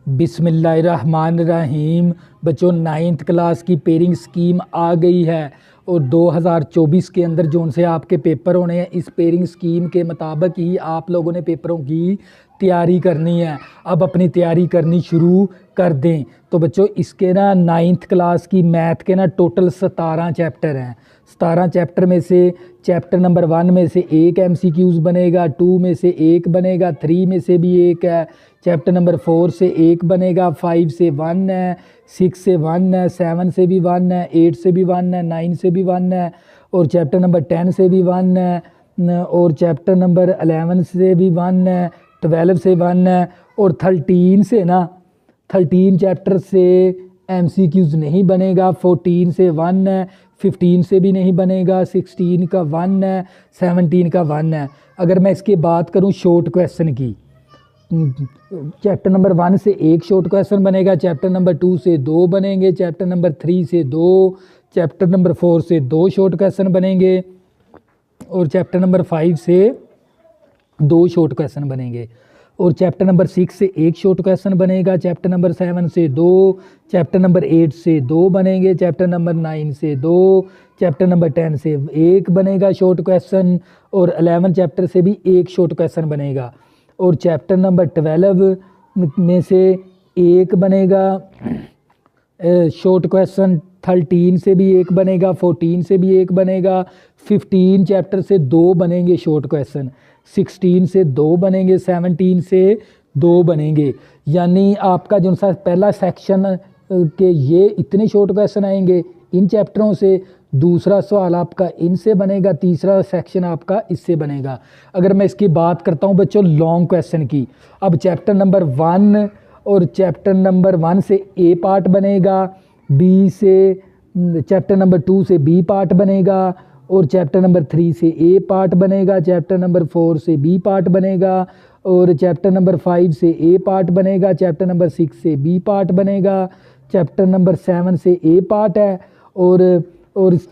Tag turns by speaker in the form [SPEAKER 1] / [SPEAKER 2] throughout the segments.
[SPEAKER 1] बिस्मिल्लाहिर्रहमानिर्रहीम। बच्चों, 9th class की पेयरिंग स्कीम आ गई है और 2024 के अंदर जो से आपके पेपर होने हैं, इस पेयरिंग स्कीम के मुताबिक ही आप लोगों ने पेपरों की तैयारी करनी है। अब अपनी तैयारी करनी शुरू कर दें। तो बच्चों, इसके 9th क्लास की मैथ के टोटल 17 चैप्टर हैं। 17 चैप्टर में से चैप्टर नंबर 1 में से एक MCQs बनेगा, 2 में से एक बनेगा, 3 में से भी एक है, चैप्टर नंबर 4 से एक बनेगा, 5 से 1 है, 6 से 1 है, 7 से भी 1 है, 8 से भी 1 है, 9 से भी 1 है, और चैप्टर नंबर 10 से भी 1 है, और चैप्टर नंबर 11 से भी 1 है, 12 से 1 है, और 13 से 13 चैप्टर से MCQs नहीं बनेगा। 14 से 1 है, 15 से भी नहीं बनेगा, 16 का 1 है, 17 का 1 है। अगर मैं इसकी बात करूं शॉर्ट क्वेश्चन की, चैप्टर नंबर 1 से एक शॉर्ट क्वेश्चन बनेगा, चैप्टर नंबर 2 से 2 बनेंगे, चैप्टर नंबर 3 से 2, चैप्टर नंबर 4 से 2 शॉर्ट क्वेश्चन बनेंगे, और चैप्टर नंबर 5 से 2 शॉर्ट क्वेश्चन बनेंगे, और चैप्टर नंबर 6 से एक शॉर्ट क्वेश्चन बनेगा, चैप्टर नंबर 7 से 2, चैप्टर नंबर 8 से 2 बनेंगे, चैप्टर नंबर 9 से 2, चैप्टर नंबर 10 से एक बनेगा शॉर्ट क्वेश्चन, और 11 चैप्टर से भी एक शॉर्ट क्वेश्चन बनेगा, और चैप्टर नंबर 12 में से एक बनेगा शॉर्ट क्वेश्चन, 13 से भी एक बनेगा, 14 से भी एक बनेगा, 15 चैप्टर से 2 बनेंगे शॉर्ट क्वेश्चन, 16 से 2 बनेंगे, 17 से 2 बनेंगे। यानी आपका जो सा पहला सेक्शन के ये इतने शॉर्ट क्वेश्चन आएंगे इन चैप्टरों से, दूसरा सवाल आपका इनसे बनेगा, तीसरा सेक्शन आपका इससे बनेगा। अगर मैं इसकी बात करता हूँ बच्चों लॉन्ग क्वेश्चन की, अब चैप्टर नंबर 1 और चैप्टर नंबर 1 से ए पार्ट बनेगा, बी से चैप्टर नंबर 2 से बी पार्ट बनेगा, और चैप्टर नंबर 3 से ए पार्ट बनेगा, चैप्टर नंबर 4 से बी पार्ट बनेगा, और चैप्टर नंबर 5 से ए पार्ट बनेगा, चैप्टर नंबर 6 से बी पार्ट बनेगा, चैप्टर नंबर 7 से ए पार्ट है, और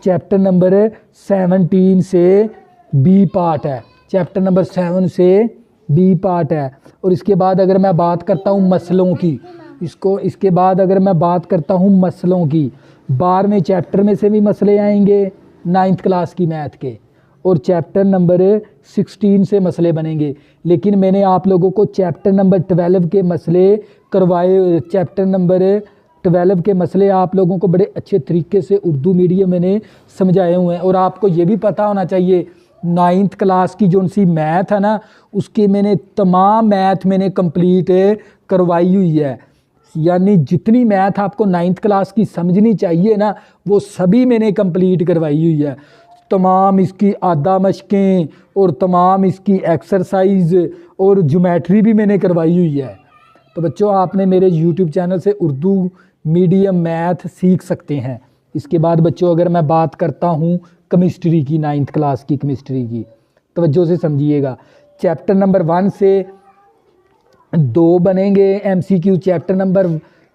[SPEAKER 1] चैप्टर नंबर 17 से बी पार्ट है, चैप्टर नंबर 7 से बी पार्ट है। और इसके बाद अगर मैं बात करता हूँ मसलों की, इसके बाद अगर मैं बात करता हूँ मसलों की, 12वें चैप्टर में से भी मसले आएंगे 9th क्लास की मैथ के, और चैप्टर नंबर 16 से मसले बनेंगे। लेकिन मैंने आप लोगों को चैप्टर नंबर 12 के मसले करवाए, चैप्टर नंबर 12 के मसले आप लोगों को बड़े अच्छे तरीके से उर्दू मीडियम मैंने समझाए हुए हैं। और आपको ये भी पता होना चाहिए 9th क्लास की जो सी मैथ है ना, उसकी मैंने तमाम मैथ मैंने कंप्लीट करवाई हुई है। यानी जितनी मैथ आपको 9th क्लास की समझनी चाहिए ना, वो सभी मैंने कंप्लीट करवाई हुई है। तमाम इसकी आधा मशकें और तमाम इसकी एक्सरसाइज और ज्योमेट्री भी मैंने करवाई हुई है। तो बच्चों, आपने मेरे YouTube चैनल से उर्दू मीडियम मैथ सीख सकते हैं। इसके बाद बच्चों, अगर मैं बात करता हूँ केमिस्ट्री की, 9th क्लास की केमिस्ट्री की, तवज्जो से समझिएगा। चैप्टर नंबर 1 से 2 बनेंगे MCQ, चैप्टर नंबर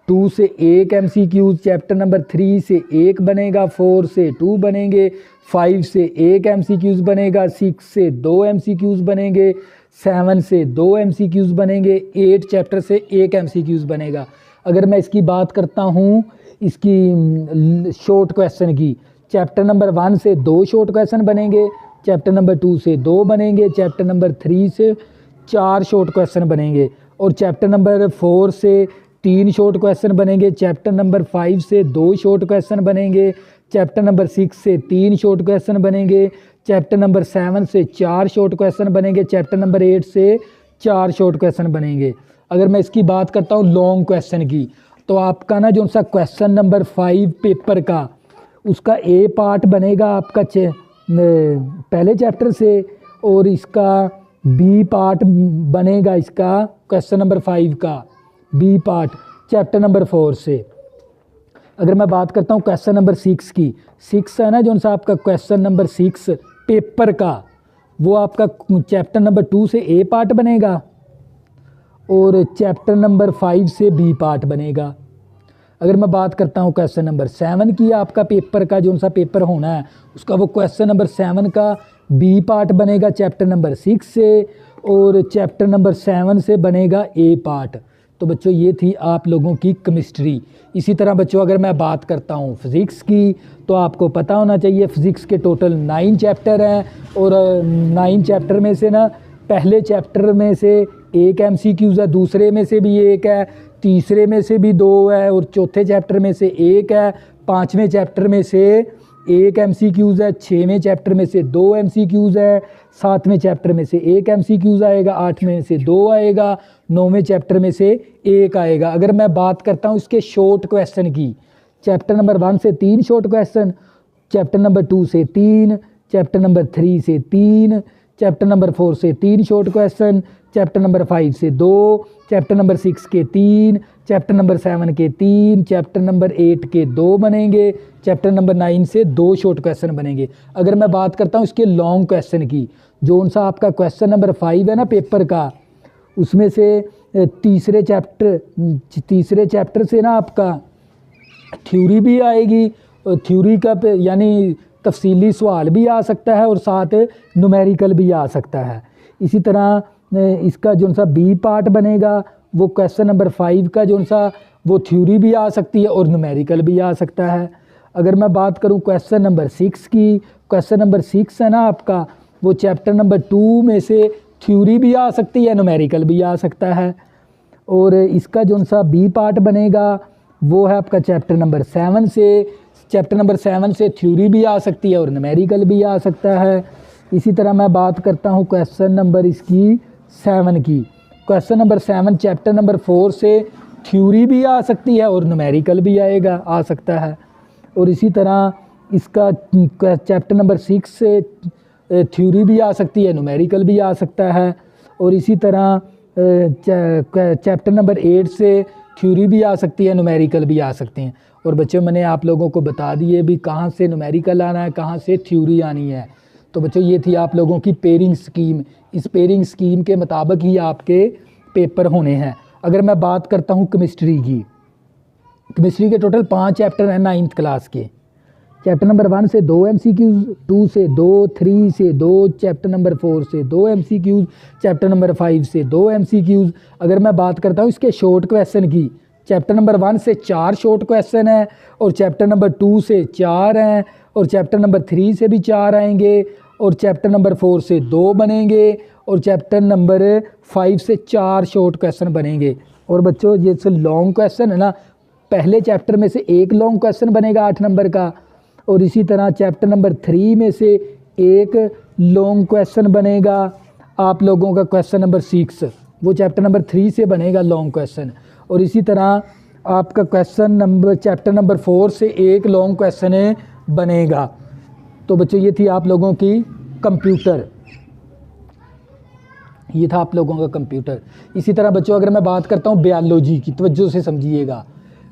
[SPEAKER 1] 2 से एक MCQ, चैप्टर नंबर 3 से एक बनेगा, 4 से 2 बनेंगे, 5 से एक MCQs बनेगा, 6 से 2 MCQs बनेंगे, 7 से 2 MCQs बनेंगे, 8 चैप्टर से एक MCQs बनेगा। अगर मैं इसकी बात करता हूँ इसकी शॉर्ट क्वेश्चन की, चैप्टर नंबर 1 से 2 शॉर्ट क्वेश्चन बनेंगे, चैप्टर नंबर 2 से 2 बनेंगे, चैप्टर नंबर 3 से 4 शॉर्ट क्वेश्चन बनेंगे, और चैप्टर नंबर 4 से 3 शॉर्ट क्वेश्चन बनेंगे, चैप्टर नंबर 5 से 2 शॉर्ट क्वेश्चन बनेंगे, चैप्टर नंबर 6 से 3 शॉर्ट क्वेश्चन बनेंगे, चैप्टर नंबर 7 से 4 शॉर्ट क्वेश्चन बनेंगे, चैप्टर नंबर 8 से 4 शॉर्ट क्वेश्चन बनेंगे। अगर मैं इसकी बात करता हूँ लॉन्ग क्वेश्चन की, तो आपका ना जो सा क्वेश्चन नंबर 5 पेपर का, उसका ए पार्ट बनेगा आपका पहले चैप्टर से, और इसका बी पार्ट बनेगा इसका क्वेश्चन नंबर 5 का बी पार्ट चैप्टर नंबर 4 से। अगर मैं बात करता हूँ क्वेश्चन नंबर 6 की, 6 है ना जो सा आपका क्वेश्चन नंबर 6 पेपर का, वो आपका चैप्टर नंबर 2 से ए पार्ट बनेगा, और चैप्टर नंबर 5 से बी पार्ट बनेगा। अगर मैं बात करता हूँ क्वेश्चन नंबर 7 की, आपका पेपर का जो सा पेपर होना है, उसका वो क्वेश्चन नंबर 7 का बी पार्ट बनेगा चैप्टर नंबर 6 से, और चैप्टर नंबर 7 से बनेगा ए पार्ट। तो बच्चों ये थी आप लोगों की केमिस्ट्री। इसी तरह बच्चों अगर मैं बात करता हूँ फिज़िक्स की, तो आपको पता होना चाहिए फ़िज़िक्स के टोटल 9 चैप्टर हैं, और 9 चैप्टर में से ना पहले चैप्टर में से एक MCQs है, दूसरे में से भी एक है, तीसरे में से भी 2 है, और चौथे चैप्टर में से एक है, 5वें चैप्टर में से एक MCQs है, 6वें चैप्टर में से 2 MCQs है, 7वें चैप्टर में से एक MCQs आएगा, 8वें में से 2 आएगा, 9वें चैप्टर में से एक आएगा। अगर मैं बात करता हूँ इसके शॉर्ट क्वेश्चन की, चैप्टर नंबर 1 से 3 शॉर्ट क्वेश्चन, चैप्टर नंबर 2 से 3, चैप्टर नंबर 3 से 3, चैप्टर नंबर 4 से 3 शॉर्ट क्वेश्चन, चैप्टर नंबर 5 से 2, चैप्टर नंबर 6 के 3, चैप्टर नंबर 7 के 3, चैप्टर नंबर 8 के 2 बनेंगे, चैप्टर नंबर 9 से 2 शॉर्ट क्वेश्चन बनेंगे। अगर मैं बात करता हूँ इसके लॉन्ग क्वेश्चन की, जो उनसा आपका क्वेश्चन नंबर 5 है ना पेपर का, उसमें से तीसरे चैप्टर से ना आपका थ्योरी भी आएगी, और थ्योरी का यानी तफसीली सवाल भी आ सकता है, और साथ न्यूमेरिकल भी आ सकता है। इसी तरह इसका जो सा बी पार्ट बनेगा, वो क्वेश्चन नंबर 5 का जो सा वो थ्योरी भी आ सकती है और न्यूमेरिकल भी आ सकता है। अगर मैं बात करूं क्वेश्चन नंबर 6 की, क्वेश्चन नंबर 6 है ना आपका, वो चैप्टर नंबर 2 में से थ्योरी भी आ सकती है, न्यूमेरिकल भी आ सकता है। और इसका जो सा बी पार्ट बनेगा वो है आपका चैप्टर नंबर 7 से, चैप्टर नंबर 7 से थ्योरी भी आ सकती है और न्यूमेरिकल भी आ सकता है। इसी तरह मैं बात करता हूँ क्वेश्चन नंबर इसकी 7 की, क्वेश्चन नंबर 7 चैप्टर नंबर 4 से थ्योरी भी आ सकती है और न्यूमेरिकल भी आ सकता है। और इसी तरह इसका चैप्टर नंबर 6 से थ्योरी भी आ सकती है, न्यूमेरिकल भी आ सकता है। और इसी तरह चैप्टर नंबर 8 से थ्योरी भी आ सकती है, न्यूमेरिकल भी आ सकते हैं। और बच्चों मैंने आप लोगों को बता दिए भी कहाँ से न्यूमेरिकल आना है, कहाँ से थ्योरी आनी है। तो बच्चों ये थी आप लोगों की पेयरिंग स्कीम। इस पेयरिंग स्कीम के मुताबिक ही आपके पेपर होने हैं। अगर मैं बात करता हूँ केमिस्ट्री की, केमिस्ट्री के टोटल 5 चैप्टर हैं 9th क्लास के। चैप्टर नंबर 1 से 2 MCQs, 2 से 2, 3 से 2, चैप्टर नंबर 4 से 2 MCQs, चैप्टर नंबर 5 से 2 MCQs। अगर मैं बात करता हूँ इसके शॉर्ट क्वेश्चन की, चैप्टर नंबर 1 से 4 शॉर्ट क्वेश्चन है, और चैप्टर नंबर 2 से 4 हैं, और चैप्टर नंबर 3 से भी 4 आएंगे, और चैप्टर नंबर 4 से 2 बनेंगे, और चैप्टर नंबर 5 से 4 शॉर्ट क्वेश्चन बनेंगे। और बच्चों जैसे लॉन्ग क्वेश्चन है ना, पहले चैप्टर में से एक लॉन्ग क्वेश्चन बनेगा 8 नंबर का, और इसी तरह चैप्टर नंबर 3 में से एक लॉन्ग क्वेश्चन बनेगा आप लोगों का क्वेश्चन नंबर 6, वो चैप्टर नंबर 3 से बनेगा लॉन्ग क्वेश्चन। और इसी तरह आपका क्वेश्चन नंबर चैप्टर नंबर 4 से एक लॉन्ग क्वेश्चन बनेगा। तो बच्चों ये थी आप लोगों की कंप्यूटर, ये था आप लोगों का कंप्यूटर। इसी तरह बच्चों अगर मैं बात करता हूँ बायोलॉजी की, तवज्जो से समझिएगा।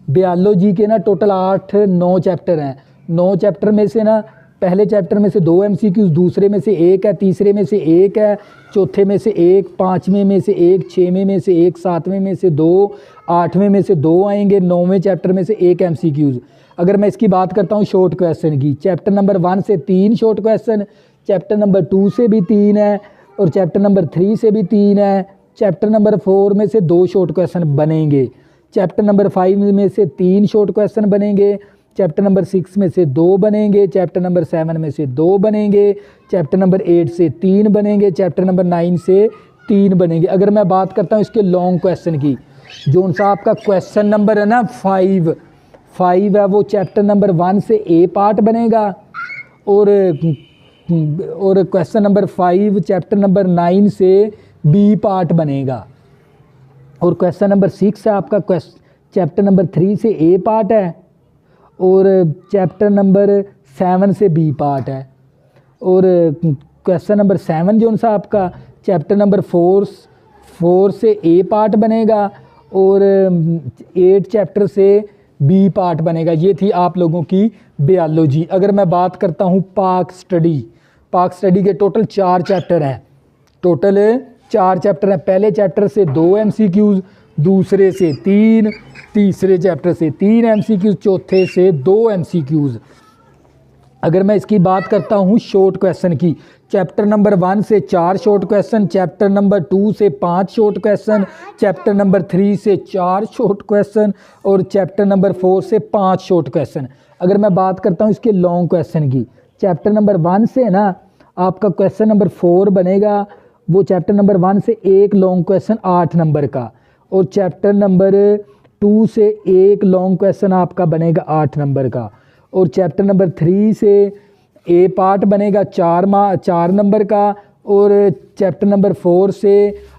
[SPEAKER 1] बायोलॉजी के ना टोटल 8-9 चैप्टर हैं। 9 चैप्टर में से ना पहले चैप्टर में से 2 MCQs, दूसरे में से एक है, तीसरे में से एक है, चौथे में से एक, 5वें में से एक, 6वें में से एक, 7वें में से 2, 8वें में से 2 आएंगे, 9वें चैप्टर में से एक MCQs। अगर मैं इसकी बात करता हूँ शॉर्ट क्वेश्चन की, चैप्टर नंबर 1 से 3 शॉर्ट क्वेश्चन, चैप्टर नंबर 2 से भी 3 है, और चैप्टर नंबर 3 से भी 3 है, चैप्टर नंबर 4 में से 2 शॉर्ट क्वेश्चन बनेंगे, चैप्टर नंबर 5 में से 3 शॉर्ट क्वेश्चन बनेंगे, चैप्टर नंबर 6 में से 2 बनेंगे, चैप्टर नंबर 7 में से 2 बनेंगे, चैप्टर नंबर 8 से 3 बनेंगे, चैप्टर नंबर 9 से 3 बनेंगे। अगर मैं बात करता हूँ इसके लॉन्ग क्वेश्चन की, जो सा आपका क्वेश्चन नंबर है ना 5 है, वो चैप्टर नंबर 1 से ए पार्ट बनेगा, और क्वेश्चन नंबर 5 चैप्टर नंबर 9 से बी पार्ट बनेगा। और क्वेश्चन नंबर 6 है आपका चैप्टर नंबर 3 से ए पार्ट है, और चैप्टर नंबर 7 से बी पार्ट है। और क्वेश्चन नंबर 7 जो सा आपका चैप्टर नंबर 4 से ए पार्ट बनेगा, और 8 चैप्टर से बी पार्ट बनेगा। ये थी आप लोगों की बायोलॉजी। अगर मैं बात करता हूँ पाक स्टडी के टोटल 4 चैप्टर हैं, पहले चैप्टर से 2 MCQs, दूसरे से 3, तीसरे चैप्टर से 3 MCQs, चौथे से 2 MCQs। अगर मैं इसकी बात करता हूँ शॉर्ट क्वेश्चन की, चैप्टर नंबर 1 से 4 शॉर्ट क्वेश्चन, चैप्टर नंबर 2 से 5 शॉर्ट क्वेश्चन, चैप्टर नंबर 3 से 4 शॉर्ट क्वेश्चन और चैप्टर नंबर 4 से 5 शॉर्ट क्वेश्चन। अगर मैं बात करता हूँ इसके लॉन्ग क्वेश्चन की, चैप्टर नंबर 1 से ना आपका क्वेश्चन नंबर 4 बनेगा, वो चैप्टर नंबर 1 से एक लॉन्ग क्वेश्चन 8 नंबर का, और चैप्टर नंबर 2 से एक लॉन्ग क्वेश्चन आपका बनेगा 8 नंबर का, और चैप्टर नंबर 3 से ए पार्ट बनेगा 4 नंबर का, और चैप्टर नंबर 4 से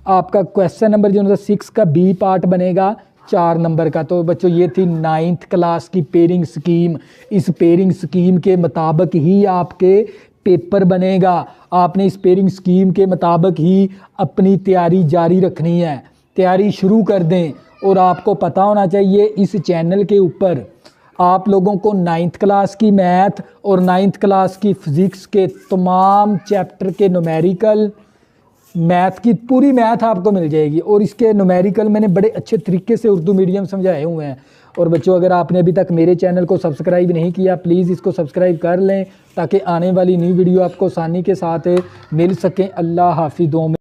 [SPEAKER 1] आपका क्वेश्चन नंबर जो है 6 का बी पार्ट बनेगा 4 नंबर का। तो बच्चों ये थी 9th क्लास की पेयरिंग स्कीम। इस पेयरिंग स्कीम के मुताबिक ही आपके पेपर बनेगा। आपने इस पेयरिंग स्कीम के मुताबिक ही अपनी तैयारी जारी रखनी है, तैयारी शुरू कर दें। और आपको पता होना चाहिए इस चैनल के ऊपर आप लोगों को 9th क्लास की मैथ और 9th क्लास की फिज़िक्स के तमाम चैप्टर के न्यूमेरिकल, मैथ की पूरी मैथ आपको मिल जाएगी, और इसके न्यूमेरिकल मैंने बड़े अच्छे तरीके से उर्दू मीडियम समझाए हुए हैं। और बच्चों अगर आपने अभी तक मेरे चैनल को सब्सक्राइब नहीं किया, प्लीज़ इसको सब्सक्राइब कर लें ताकि आने वाली न्यू वीडियो आपको आसानी के साथ मिल सकें। अल्लाह हाफिज़।